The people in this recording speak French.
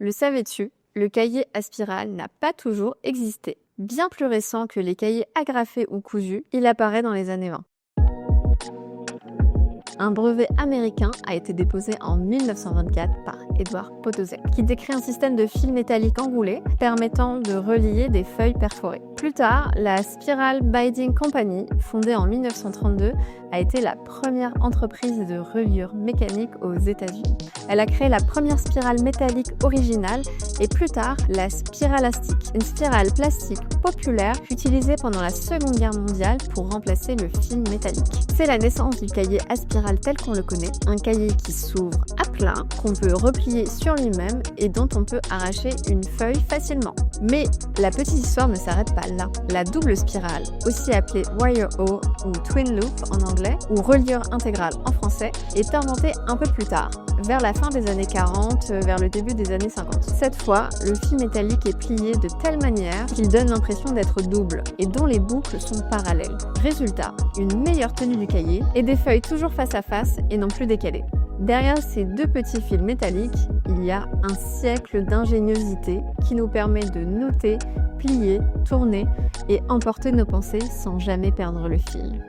Le savais-tu? Le cahier à spirale n'a pas toujours existé. Bien plus récent que les cahiers agrafés ou cousus, il apparaît dans les années 20. Un brevet américain a été déposé en 1924 par Edward Podosek, qui décrit un système de fil métallique enroulé permettant de relier des feuilles perforées. Plus tard, la Spiral Binding Company, fondée en 1932, a été la première entreprise de reliure mécanique aux États-Unis. Elle a créé la première spirale métallique originale et plus tard la spiralastique, une spirale plastique populaire utilisée pendant la Seconde Guerre mondiale pour remplacer le fil métallique. C'est la naissance du cahier à spirale tel qu'on le connaît, un cahier qui s'ouvre à plat, qu'on peut replier sur lui-même et dont on peut arracher une feuille facilement. Mais la petite histoire ne s'arrête pas là. La double spirale, aussi appelée wire O ou twin loop en anglais, ou reliure intégrale en français, est inventée un peu plus tard, vers la fin des années 40, vers le début des années 50. Cette fois, le fil métallique est plié de telle manière qu'il donne l'impression d'être double et dont les boucles sont parallèles. Résultat, une meilleure tenue du cahier et des feuilles toujours face à face et non plus décalées. Derrière ces deux petits fils métalliques, il y a un siècle d'ingéniosité qui nous permet de noter, plier, tourner et emporter nos pensées sans jamais perdre le fil.